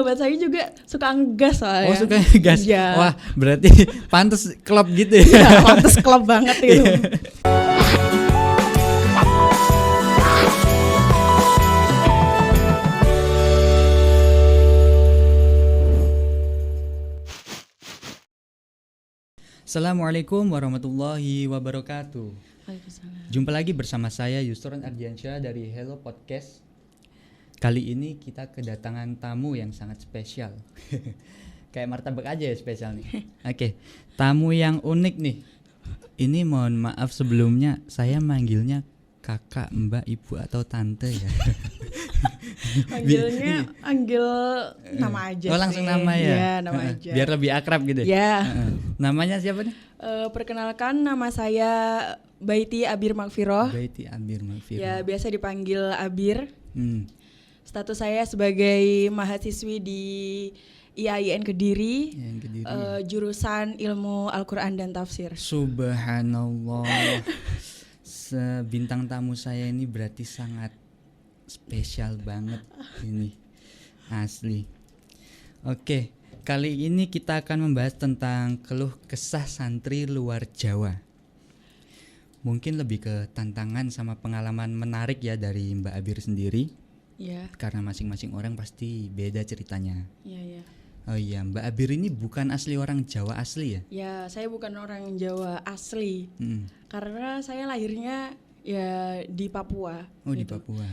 sahabat saya juga suka ngegas soalnya. Oh, suka ngegas. Iya. Wah, berarti pantes klub gitu ya. Iya, pantes klub banget itu. Assalamualaikum warahmatullahi wabarakatuh. Waalaikumsalam. Jumpa lagi bersama saya Yusron Ardiansyah dari Hello Podcast. Kali ini kita kedatangan tamu yang sangat spesial. Kayak martabak aja ya spesial nih. Oke, tamu yang unik nih. Ini mohon maaf sebelumnya saya manggilnya kakak, mbak, ibu atau tante ya. Panggil nama aja. Oh, langsung sih. nama ya. Iya, nama aja. Biar lebih akrab gitu. Ya. Namanya siapa nih? Perkenalkan, nama saya Baiti Abir Magfiroh. Baiti Abir Magfiroh. Ya, biasa dipanggil Abir. Status saya sebagai mahasiswi di IAIN Kediri. Jurusan Ilmu Al-Quran dan Tafsir. Subhanallah. Bintang tamu saya ini berarti sangat spesial banget ini, asli. Oke, kali ini kita akan membahas tentang keluh kesah santri luar Jawa. Mungkin lebih ke tantangan sama pengalaman menarik ya dari Mbak Abir sendiri. Iya. Karena masing-masing orang pasti beda ceritanya. Iya. Oh iya, Mbak Abir ini bukan asli orang Jawa asli ya? Ya, saya bukan orang Jawa asli. Karena saya lahirnya ya di Papua. Oh, gitu. di Papua.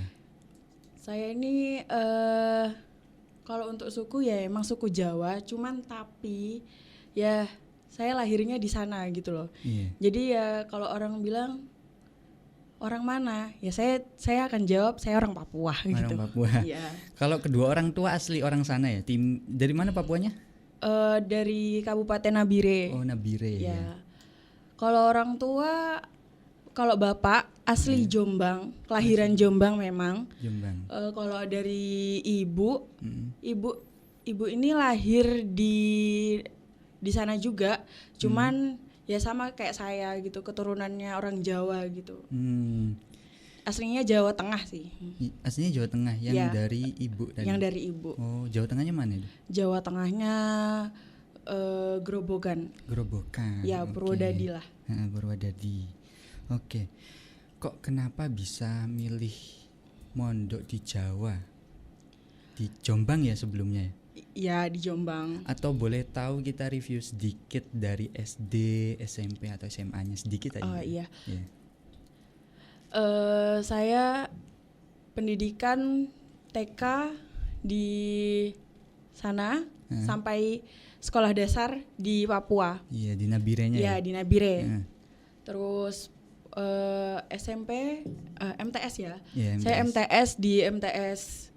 Saya ini kalau untuk suku ya emang suku Jawa, cuman tapi ya saya lahirnya di sana gitu loh. Iya. Jadi ya kalau orang bilang orang mana, ya saya akan jawab saya orang Papua gitu. Orang Papua. Iya. Kalau kedua orang tua asli orang sana ya? Dari mana Papuanya? Dari Kabupaten Nabire. Oh, Nabire ya. Ya. Kalau orang tua, kalau bapak asli Jombang, kelahiran Jombang memang. Jombang. Kalau dari ibu ini lahir di sana juga, cuman ya sama kayak saya gitu, keturunannya orang Jawa gitu. Aslinya Jawa Tengah sih. Aslinya Jawa Tengah yang Ya, dari ibu tadi. Yang dari ibu. Oh, Jawa Tengahnya mana itu? Jawa Tengahnya Grobogan. Grobogan. Ya, Oke. Purwodadi lah. Purwodadi. Oke. Kok kenapa bisa milih mondok di Jawa? Di Jombang ya sebelumnya? Ya, di Jombang. Atau boleh tahu kita review sedikit dari SD, SMP atau SMA-nya sedikit aja? Oh iya. Yeah. Saya pendidikan TK di sana sampai sekolah dasar di Papua. Iya, di Nabirenya Ya, ya? di Nabire. Terus SMP, MTS ya. Yeah, Saya MTS di MTS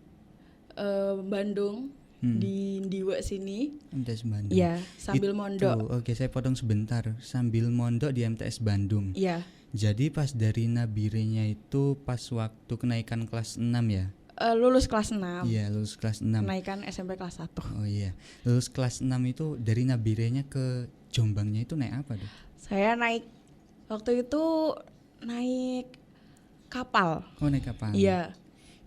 Bandung, di Ndiwe sini. MTS Bandung. Ya, sambil mondok. Oke, saya potong sebentar. Sambil mondok di MTS Bandung. Iya. Jadi pas dari Nabirenya itu pas waktu kenaikan kelas 6 ya? Lulus kelas 6. Iya, lulus kelas 6. Kenaikan SMP kelas 1. Oh iya. Lulus kelas 6 itu dari Nabirenya ke Jombangnya itu naik apa tuh? Saya waktu itu naik kapal. Oh, naik kapal. Iya.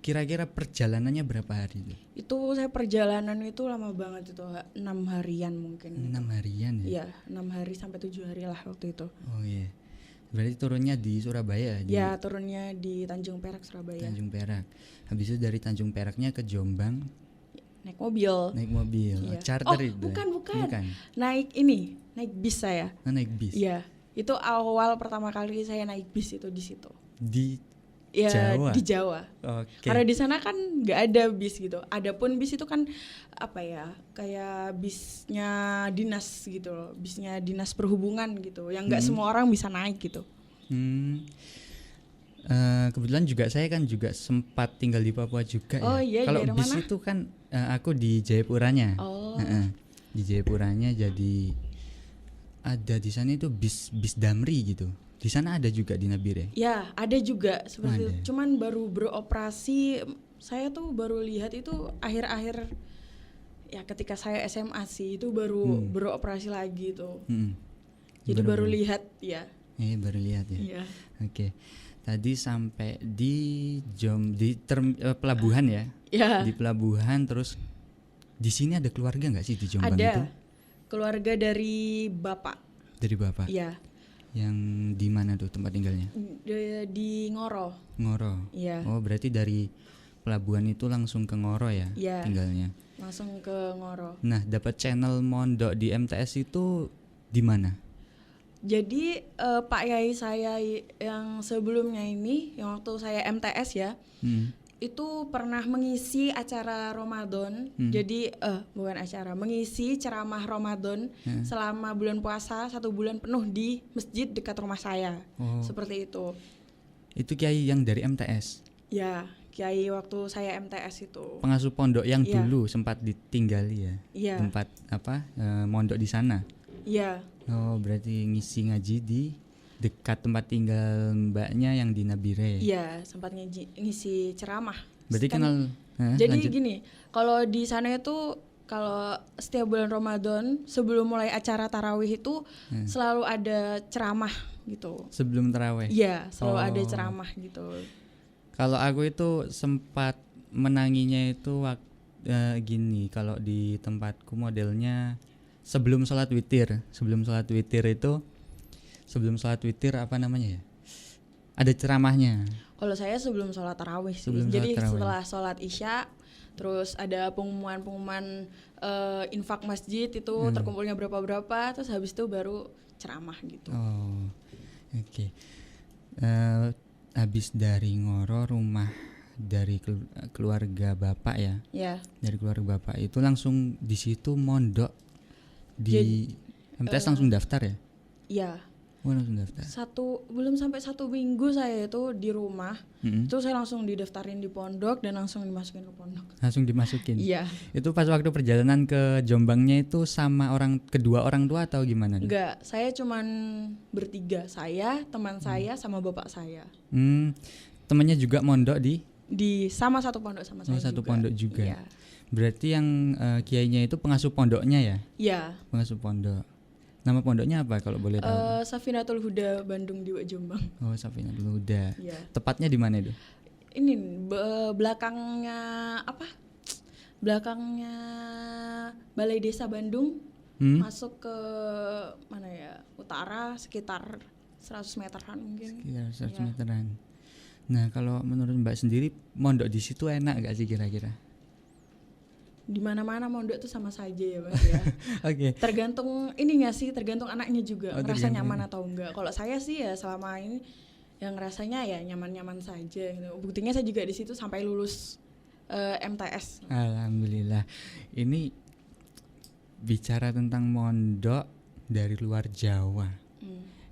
Kira-kira perjalanannya berapa hari itu? Itu saya perjalanan itu lama banget itu, 6 harian mungkin. 6 harian ya? Iya, 6 hari sampai 7 hari lah waktu itu. Oh iya. Berarti turunnya di Surabaya? Ya, turunnya di Tanjung Perak, Surabaya. Tanjung Perak. Habis itu dari Tanjung Peraknya ke Jombang Naik mobil. naik mobil. Iya. Charter Oh, itu? bukan. Bukan. Naik bis saya. Naik bis? Iya, itu awal pertama kali saya naik bis itu di situ. Di Ya, Jawa? di Jawa. Oke. Karena di sana kan nggak ada bis gitu. Adapun bis itu kan apa ya, kayak bisnya dinas gitu loh, bisnya dinas perhubungan gitu, yang nggak semua orang bisa naik gitu. Kebetulan juga saya kan juga sempat tinggal di Papua juga Oh ya. iya, Kalau daerah bis mana? itu kan aku di Jayapuranya. Oh. Di Jayapuranya, jadi ada di sana itu bis Damri gitu. Di sana ada juga di Nabire. Ya, ada juga seperti Ada. itu. Cuman baru beroperasi, saya tuh baru lihat itu akhir-akhir ya ketika saya SMA sih, itu baru beroperasi lagi tuh. Jadi baru lihat ya. Baru lihat ya. Iya. Oke. Tadi sampai di pelabuhan ya. Ya. Di pelabuhan terus Di sini ada keluarga nggak sih di Jombang itu? Ada keluarga dari bapak. Dari bapak? Iya. Yang di mana tuh tempat tinggalnya? Di Ngoro. Ngoro. Iya. Oh berarti dari pelabuhan itu langsung ke Ngoro ya Iya. tinggalnya. Langsung ke Ngoro. Nah dapat channel mondok di MTS itu di mana? Jadi Pak Yai saya yang sebelumnya ini, yang waktu saya MTS ya, itu pernah mengisi acara Ramadan. Jadi bukan acara, mengisi ceramah Ramadan selama bulan puasa 1 bulan penuh di masjid dekat rumah saya. Oh. Seperti itu. Itu kiai yang dari MTS. Ya, kiai waktu saya MTS itu. Pengasuh pondok yang Iya. dulu sempat ditinggali ya. Iya. Tempat mondok di sana. Iya. Oh berarti ngisi ngaji di dekat tempat tinggal mbaknya yang di Nabire. Iya, sempat ngisi ceramah. Berarti Kan- kenal. Jadi lanjut. gini, kalau di sana itu kalau setiap bulan Ramadan sebelum mulai acara tarawih itu selalu ada ceramah gitu. Sebelum taraweh. Iya, selalu ada Oh. ceramah gitu. Kalau aku itu sempat menanginya itu gini, kalau di tempatku modelnya sebelum sholat witir apa namanya ya? Ada ceramahnya. Kalau saya sebelum sholat tarawih sih. Sebelum Jadi sholat tarawih. setelah sholat isya, terus ada pengumuman infak masjid itu terkumpulnya berapa, terus habis itu baru ceramah gitu. Oh, oke. Habis dari Ngoro, rumah dari keluarga bapak ya, Ya, dari keluarga bapak itu langsung di situ mondok di MTS langsung daftar ya? ya. Oh langsung daftar. Belum sampai 1 minggu saya itu di rumah. Mm-mm. Itu saya langsung didaftarin di pondok dan langsung dimasukin ke pondok. Langsung dimasukin. Iya. Itu pas waktu perjalanan ke Jombangnya itu sama kedua orang tua atau gimana? Enggak, saya cuman bertiga. Saya, teman saya, sama bapak saya. Temannya juga mondok Di sama satu pondok sama saya satu juga. pondok juga. Iya. Berarti yang kiainya itu pengasuh pondoknya ya? Iya. Pengasuh pondok. Nama pondoknya apa kalau boleh tahu? Safinatul Huda Bandung di Jombang. Oh, Safinatul Huda. Iya. Tepatnya di mana itu? Ini belakangnya apa? Belakangnya Balai Desa Bandung. Masuk ke mana ya? Utara sekitar 100 meteran mungkin. Sekitar 100 Iya. meteran. Nah, kalau menurut Mbak sendiri mondok di situ enak gak sih kira-kira? Di mana-mana mondok tuh sama saja ya, Mas ya. Oke. Tergantung ininya sih, tergantung anaknya juga Oh, ngerasa tergantung. nyaman atau enggak. Kalau saya sih ya selama ini yang rasanya ya nyaman-nyaman saja gitu. Buktinya saya juga di situ sampai lulus MTS. Alhamdulillah. Ini bicara tentang mondok dari luar Jawa.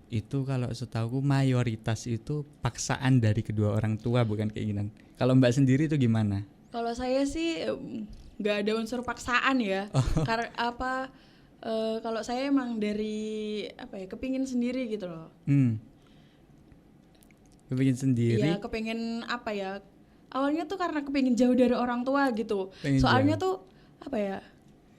Itu kalau setahuku mayoritas itu paksaan dari kedua orang tua bukan keinginan. Kalau Mbak sendiri itu gimana? Kalau saya sih nggak ada unsur paksaan ya. Karena kalau saya emang dari kepingin sendiri gitu loh. Kepingin sendiri. Iya, kepingin awalnya tuh karena kepingin jauh dari orang tua gitu. Pengen Soalnya jauh. tuh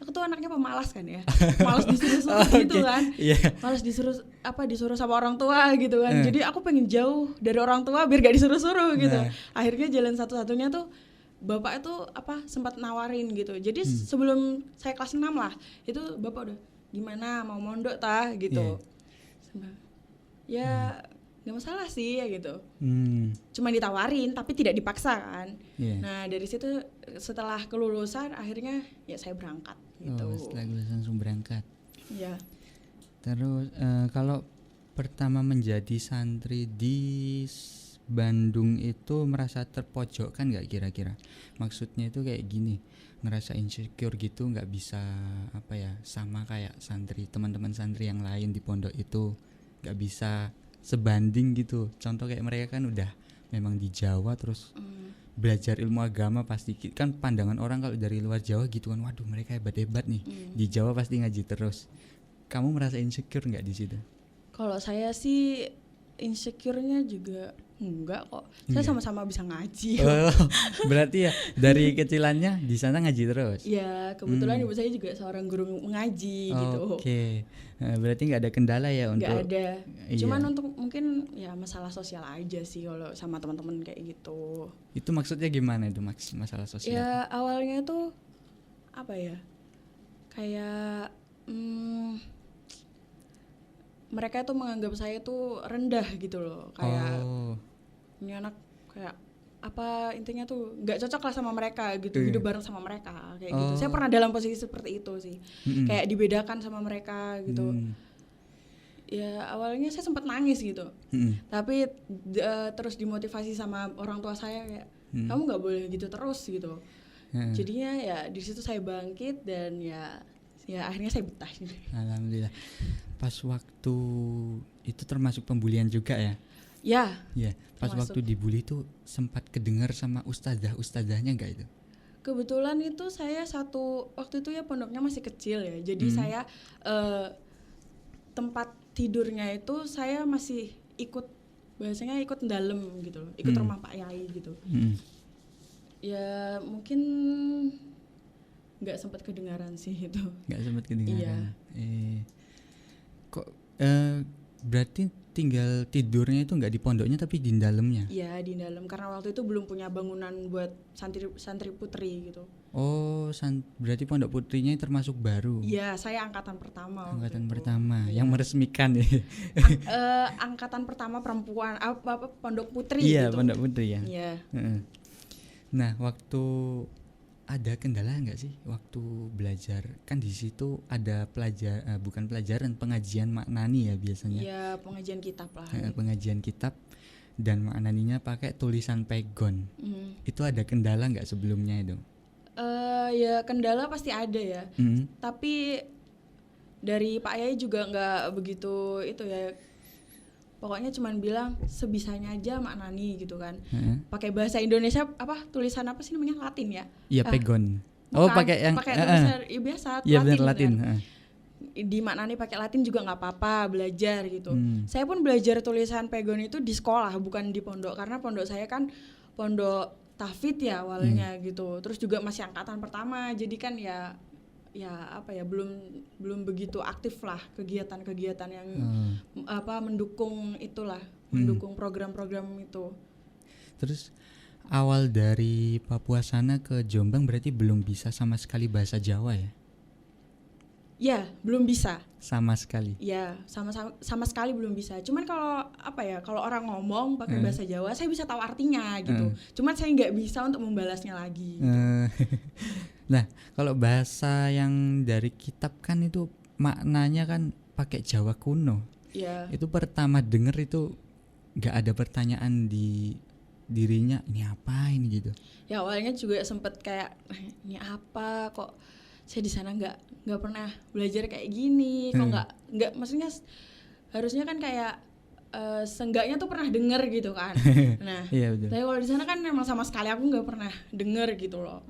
aku tuh anaknya pemalas kan ya. Malas disuruh-suruh gitu Oke. kan. Iya. Malas disuruh sama orang tua gitu kan. Jadi aku pengen jauh dari orang tua biar gak disuruh-suruh gitu. Nah. Akhirnya jalan satu-satunya tuh bapak itu sempat nawarin gitu. Jadi sebelum saya kelas 6 lah, itu bapak udah gimana mau mondok tah gitu. Ya nggak masalah sih ya gitu. Cuma ditawarin tapi tidak dipaksa kan. Iya. Nah dari situ setelah kelulusan akhirnya ya saya berangkat gitu. Oh, setelah lulus langsung berangkat. Ya. Terus kalau pertama menjadi santri di Bandung itu merasa terpojokkan nggak kira-kira? Maksudnya itu kayak gini, ngerasa insecure gitu, nggak bisa sama kayak teman-teman santri yang lain di pondok itu, nggak bisa sebanding gitu. Contoh kayak mereka kan udah memang di Jawa terus belajar ilmu agama, pasti kan pandangan orang kalau dari luar Jawa gitu kan, waduh mereka hebat-hebat nih, di Jawa pasti ngaji terus. Kamu merasa insecure nggak di situ? Kalau saya sih insecure-nya juga enggak kok. Saya sama-sama bisa ngaji. Oh, berarti ya dari kecilannya di sana ngaji terus. Ya kebetulan ibu saya juga seorang guru mengaji gitu. Oke. Berarti nggak ada kendala ya untuk. Nggak ada. Iya. Cuman untuk mungkin ya masalah sosial aja sih kalau sama teman-teman kayak gitu. Itu maksudnya gimana itu masalah sosial? Ya awalnya tuh apa ya, kayak mereka tuh menganggap saya tuh rendah gitu loh, kayak ini anak kayak apa, intinya tuh nggak cocok lah sama mereka gitu, hidup bareng sama mereka kayak gitu. Saya pernah dalam posisi seperti itu sih, kayak dibedakan sama mereka gitu. Ya awalnya saya sempat nangis gitu, tapi terus dimotivasi sama orang tua saya kayak kamu nggak boleh gitu terus gitu. Jadinya ya di situ saya bangkit dan ya akhirnya saya betah gitu. Alhamdulillah. Pas waktu itu termasuk pembulian juga ya? Ya, pas termasuk. waktu dibully itu sempat kedengar sama ustadzahnya nggak itu? Kebetulan itu saya waktu itu ya pondoknya masih kecil ya, jadi saya tempat tidurnya itu saya masih bahasanya ikut dalam gitu loh, ikut rumah Pak Yai gitu. Ya mungkin nggak sempat kedengaran sih itu. Nggak sempat kedengaran. Iya. Kok berarti tinggal tidurnya itu nggak di pondoknya tapi di dalamnya? Iya, di dalam, karena waktu itu belum punya bangunan buat santri putri gitu. Oh, berarti pondok putrinya termasuk baru? Iya, saya angkatan pertama. Angkatan pertama, yang meresmikan ya? Angkatan pertama perempuan, apa pondok putri Iya, gitu. pondok putri ya. Iya. Nah, waktu ada kendala nggak sih waktu belajar? Kan di situ ada bukan pelajaran, pengajian maknani ya biasanya. Iya, pengajian kitab lah. Pengajian kitab dan maknaninya pakai tulisan pegon. Itu ada kendala nggak sebelumnya itu? Ya kendala pasti ada ya. Tapi dari Pak Yai juga nggak begitu itu ya. Pokoknya cuman bilang sebisanya aja maknani gitu kan. Pakai bahasa Indonesia tulisan apa sih namanya, Latin ya? Iya, pegon. Oh, pakai tulisan biasa Latin. Bener Latin. Di maknani pakai Latin juga nggak apa-apa, belajar gitu. Saya pun belajar tulisan pegon itu di sekolah, bukan di pondok, karena pondok saya kan pondok tahfidz ya awalnya gitu. Terus juga masih angkatan pertama, jadi kan ya belum begitu aktif lah kegiatan-kegiatan yang mendukung itulah, mendukung program-program itu. Terus awal dari Papua sana ke Jombang berarti belum bisa sama sekali bahasa Jawa ya? Ya, belum bisa. Sama sekali. Ya, sama sekali belum bisa. Cuman kalau orang ngomong pakai bahasa Jawa, saya bisa tahu artinya gitu. Cuman saya nggak bisa untuk membalasnya lagi. Gitu. Nah, kalau bahasa yang dari kitab kan itu maknanya kan pakai Jawa kuno. Iya. Itu pertama denger itu nggak ada pertanyaan di dirinya, ini apa ini gitu. Ya awalnya juga sempet kayak ini apa, kok saya di sana nggak pernah belajar kayak gini, kok nggak maksudnya harusnya kan kayak seenggaknya tuh pernah denger gitu kan. Nah, iya, betul. Tapi kalau di sana kan memang sama sekali aku nggak pernah denger gitu loh.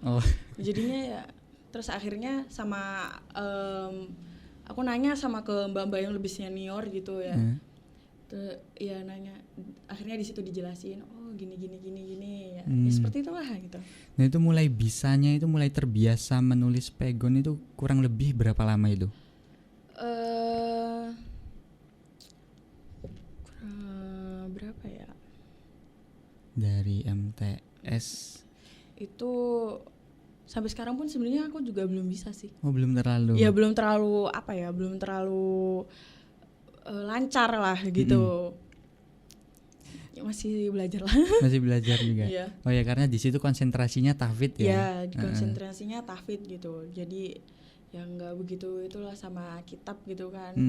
Jadinya ya terus akhirnya sama aku nanya sama ke mbak-mbak yang lebih senior gitu ya. Ya nanya, akhirnya di situ dijelasin, gini ya, ya seperti itulah gitu. Nah itu mulai terbiasa menulis pegon itu kurang lebih berapa lama itu? Berapa ya? Dari MTS itu sampai sekarang pun sebenarnya aku juga belum bisa sih. Belum terlalu. Ya belum terlalu lancar lah gitu. Ya, masih belajar lah. Masih belajar juga. Iya. Oh ya, karena di situ konsentrasinya tahfidz ya. Ya, konsentrasinya tahfidz gitu. Jadi ya nggak begitu itulah sama kitab gitu kan.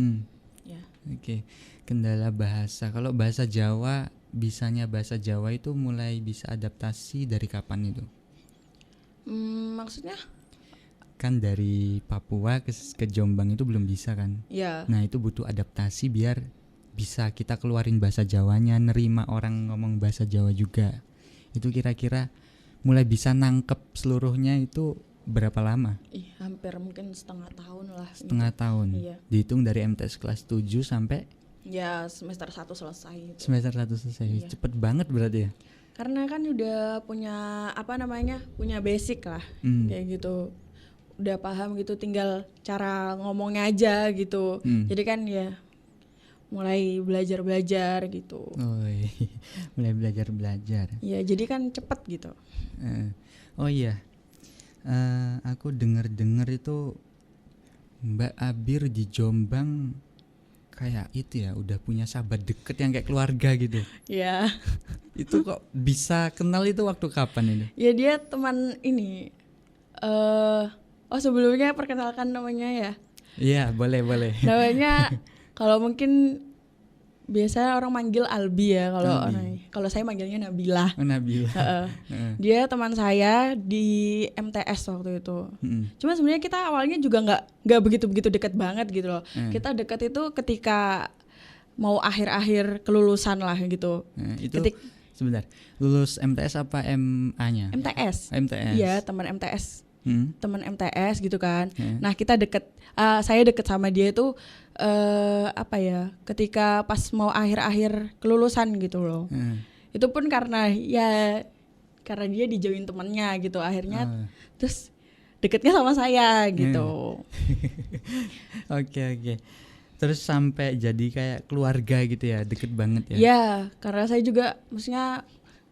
Ya. Oke. Kendala bahasa. Kalau bahasa Jawa, bisanya bahasa Jawa itu mulai bisa adaptasi dari kapan itu? Maksudnya? Kan dari Papua ke Jombang itu belum bisa kan? Ya. Nah itu butuh adaptasi biar bisa kita keluarin bahasa Jawanya, nerima orang ngomong bahasa Jawa juga. Itu kira-kira mulai bisa nangkep seluruhnya itu berapa lama? Hampir mungkin setengah tahun lah. Setengah tahun. Iya. Dihitung dari MTS kelas 7 sampai? Ya semester 1 selesai gitu. Semester 1 selesai. Iya. Cepet banget berarti ya? Karena kan udah punya punya basic lah kayak gitu. Udah paham gitu, tinggal cara ngomongnya aja gitu. Jadi kan ya mulai belajar gitu. Mulai belajar. Ya jadi kan cepet gitu. Oh iya, Aku dengar itu Mbak Abir di Jombang kayak itu ya, udah punya sahabat deket yang kayak keluarga gitu. Ya, Itu kok bisa kenal itu waktu kapan ini? ya dia teman ini. Oh sebelumnya perkenalkan namanya ya. Iya, boleh. Namanya kalau mungkin biasa orang manggil Albi ya, kalau saya manggilnya Nabila. Oh, Nabila. Heeh. Heeh. Dia teman saya di MTS waktu itu. Cuma sebenarnya kita awalnya juga nggak begitu dekat banget gitu loh. Kita dekat itu ketika mau akhir-akhir kelulusan lah gitu. Itu sebentar, lulus MTS apa MA-nya? MTS. MTS. Iya, teman MTS. Teman MTS gitu kan. Nah, saya deket sama dia itu ketika pas mau akhir-akhir kelulusan gitu loh. Itu pun karena dia dijauhin temannya gitu, akhirnya terus deketnya sama saya gitu. Oke. Terus sampai jadi kayak keluarga gitu ya, deket banget ya? Ya, karena saya juga maksudnya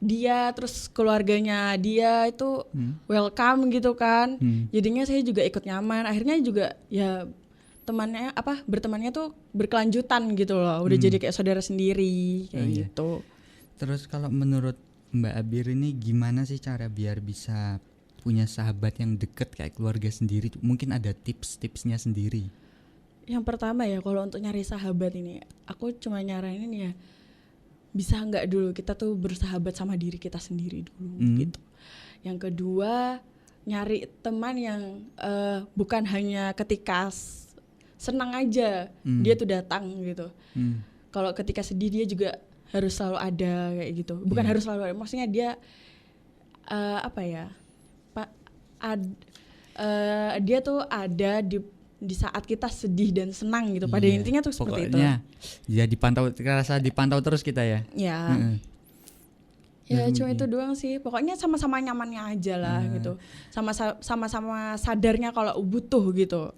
dia terus keluarganya dia itu welcome gitu kan. Jadinya saya juga ikut nyaman. Akhirnya juga ya bertemannya tuh berkelanjutan gitu loh. Udah jadi kayak saudara sendiri kayak gitu. Terus kalau menurut Mbak Abir ini gimana sih cara biar bisa punya sahabat yang deket kayak keluarga sendiri? Mungkin ada tips-tipsnya sendiri. Yang pertama ya, kalau untuk nyari sahabat ini, aku cuma nyaranin ya, bisa nggak dulu kita tuh bersahabat sama diri kita sendiri dulu gitu. Yang kedua, nyari teman yang bukan hanya ketika senang aja dia tuh datang gitu. Kalau ketika sedih dia juga harus selalu ada kayak gitu. Bukan harus selalu ada, maksudnya dia dia tuh ada di saat kita sedih dan senang gitu. Pada intinya tuh seperti itu. Pokoknya ya rasa dipantau terus kita ya. Ya. Ya cuma itu doang sih. Pokoknya sama-sama nyamannya aja lah gitu. Sama-sama sadarnya kalau butuh gitu.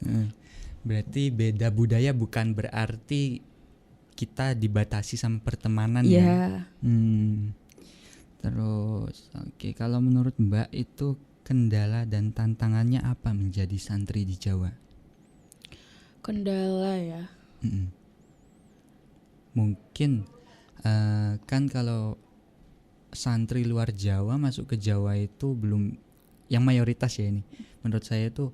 Berarti beda budaya bukan berarti kita dibatasi sama pertemanan ya. Terus kalau menurut Mbak itu kendala dan tantangannya apa menjadi santri di Jawa? Kendala ya. Mungkin kan kalau santri luar Jawa masuk ke Jawa itu belum, yang mayoritas ya ini, menurut saya itu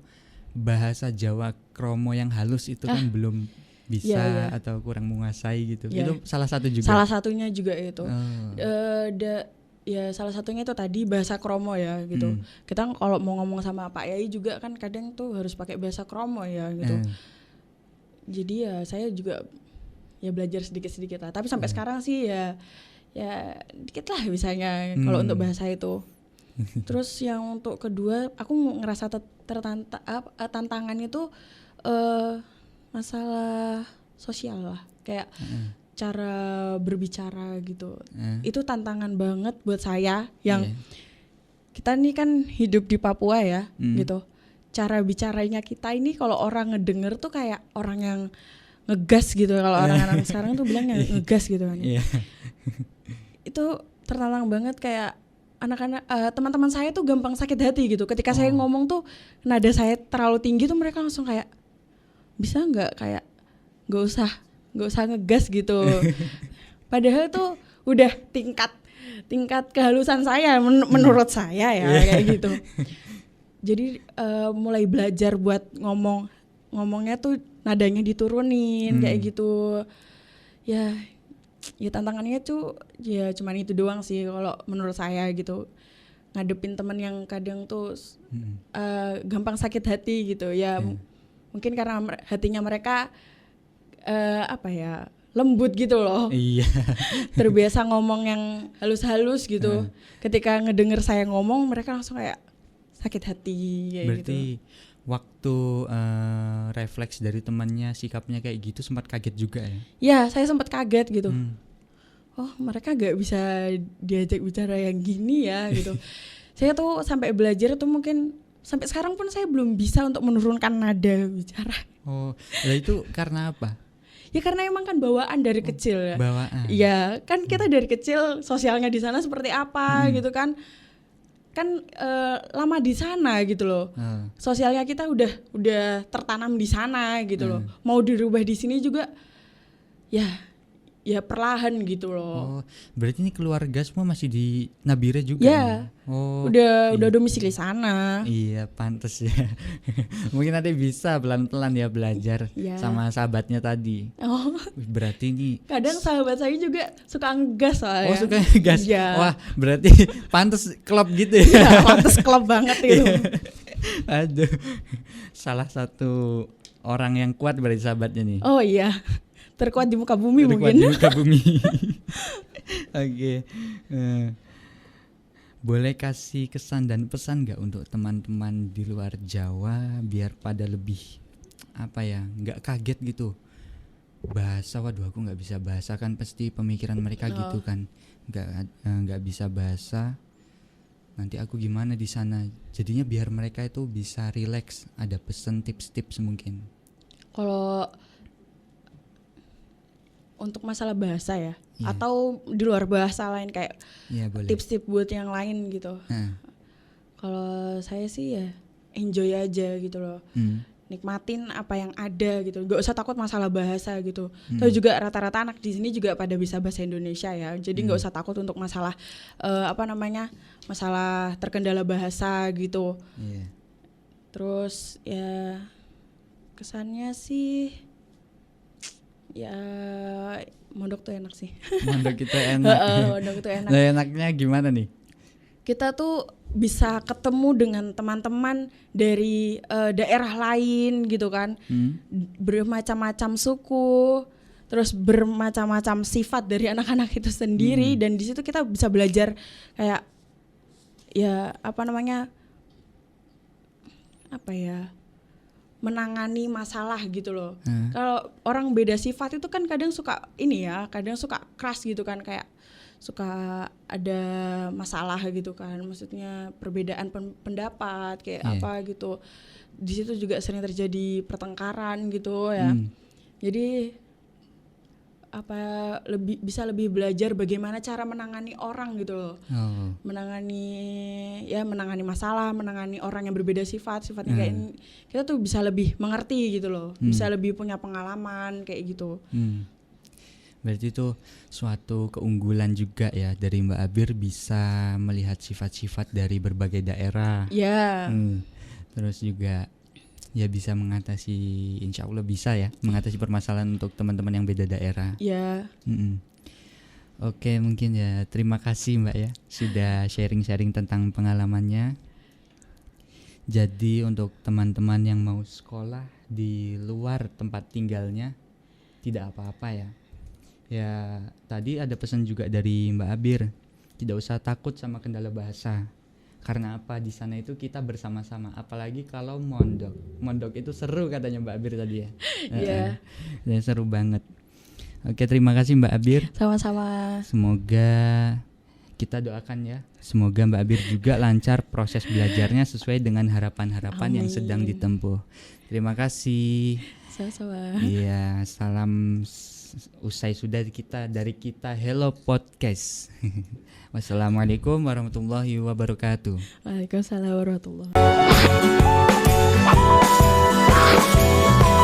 bahasa Jawa kromo yang halus itu kan belum bisa atau kurang menguasai gitu. Itu salah satu juga. Salah satunya juga itu. Ya salah satunya itu tadi bahasa kromo ya gitu. Kita kalau mau ngomong sama Pak Yai juga kan kadang tuh harus pakai bahasa kromo ya gitu. Jadi ya saya juga ya belajar sedikit-sedikit lah. Tapi sampai sekarang sih ya dikit lah bisanya kalau untuk bahasa itu. Terus yang untuk kedua, aku ngerasa tantangan itu masalah sosial lah, kayak cara berbicara gitu. Itu tantangan banget buat saya yang kita nih kan hidup di Papua ya gitu. Cara bicaranya kita ini kalau orang ngedenger tuh kayak orang yang ngegas gitu. Kalau orang-orang sekarang tuh bilangnya ngegas gitu kan. Itu tertantang banget, kayak anak-anak teman-teman saya tuh gampang sakit hati gitu. Ketika saya ngomong tuh nada saya terlalu tinggi tuh mereka langsung kayak, bisa nggak kayak nggak usah ngegas gitu. Padahal tuh udah tingkat kehalusan saya menurut saya ya kayak gitu. Jadi mulai belajar buat ngomongnya tuh nadanya diturunin kayak gitu. Ya tantangannya tuh ya cuman itu doang sih kalau menurut saya gitu. Ngadepin teman yang kadang tuh gampang sakit hati gitu ya. Mungkin karena hatinya mereka lembut gitu loh. Terbiasa ngomong yang halus-halus gitu. Ketika ngedenger saya ngomong mereka langsung kayak sakit hati kayak berarti gitu. Waktu refleks dari temannya sikapnya kayak gitu sempat kaget juga ya? Ya saya sempat kaget gitu. Oh mereka gak bisa diajak bicara yang gini ya gitu. Saya tuh sampai belajar tuh mungkin sampai sekarang pun saya belum bisa untuk menurunkan nada bicara. Oh, lah itu karena apa? Ya karena emang kan bawaan dari kecil ya. Bawaan. Ya kan kita dari kecil sosialnya di sana seperti apa gitu kan. kan lama di sana gitu loh. Sosialnya kita udah tertanam di sana gitu loh. Mau dirubah di sini juga ya perlahan gitu loh. Oh, berarti ini keluarga semua masih di Nabire juga? Ya, nih? Oh, udah domisili sana. iya, pantes ya. Mungkin nanti bisa pelan-pelan ya belajar sama sahabatnya tadi. Oh, Berarti ini kadang sahabat saya juga suka ngegas soalnya. Oh, suka gas. Iya. Wah, berarti pantes klub gitu ya. Ya, pantes klub banget itu. Aduh. Salah satu orang yang kuat berarti sahabatnya nih. Oh iya. Terkuat di muka bumi Terkuat mungkin. di muka bumi. Oke. Boleh kasih kesan dan pesan gak untuk teman-teman di luar Jawa biar pada lebih nggak kaget gitu. Bahasa, waduh aku nggak bisa bahasa kan, pasti pemikiran mereka gitu kan. Nggak bisa bahasa. Nanti aku gimana di sana? Jadinya biar mereka itu bisa relax. Ada pesan tips-tips mungkin. Kalau untuk masalah bahasa ya, atau di luar bahasa lain kayak tips-tips buat yang lain gitu. Kalau saya sih ya enjoy aja gitu loh. Nikmatin apa yang ada gitu. Gak usah takut masalah bahasa gitu. Terus juga rata-rata anak di sini juga pada bisa bahasa Indonesia ya. Jadi gak usah takut untuk masalah masalah terkendala bahasa gitu. Terus ya kesannya sih ya mondok tuh enak sih. Mondok itu enak. Mondok itu enak. Nah, enaknya gimana nih? Kita tuh bisa ketemu dengan teman-teman dari daerah lain gitu kan. Bermacam-macam suku, terus bermacam-macam sifat dari anak-anak itu sendiri, dan di situ kita bisa belajar kayak menangani masalah gitu loh. Kalau orang beda sifat itu kan kadang suka kadang suka keras gitu kan, kayak suka ada masalah gitu kan. Maksudnya perbedaan pendapat kayak apa gitu. Di situ juga sering terjadi pertengkaran gitu ya. Jadi bisa lebih belajar bagaimana cara menangani orang gitu loh. Menangani masalah, menangani orang yang berbeda sifatnya kayak ini. Kita tuh bisa lebih mengerti gitu loh. Bisa lebih punya pengalaman kayak gitu. Berarti itu suatu keunggulan juga ya dari Mbak Abir, bisa melihat sifat-sifat dari berbagai daerah. Terus juga ya bisa mengatasi, insya Allah bisa ya mengatasi permasalahan untuk teman-teman yang beda daerah. Oke, mungkin ya terima kasih Mbak ya sudah sharing-sharing tentang pengalamannya. Jadi untuk teman-teman yang mau sekolah di luar tempat tinggalnya tidak apa-apa ya. Ya tadi ada pesan juga dari Mbak Abir, tidak usah takut sama kendala bahasa. Karena apa, di sana itu kita bersama-sama, apalagi kalau mondok itu seru katanya Mbak Abir tadi ya. Dan seru banget. Oke, terima kasih Mbak Abir. Sama-sama. Semoga kita doakan ya, semoga Mbak Abir juga lancar proses belajarnya sesuai dengan harapan-harapan yang sedang ditempuh. Terima kasih. Sama-sama. Iya, salam usai sudah dari kita Hello Podcast. Wassalamualaikum warahmatullahi wabarakatuh. Waalaikumsalam warahmatullahi wabarakatuh.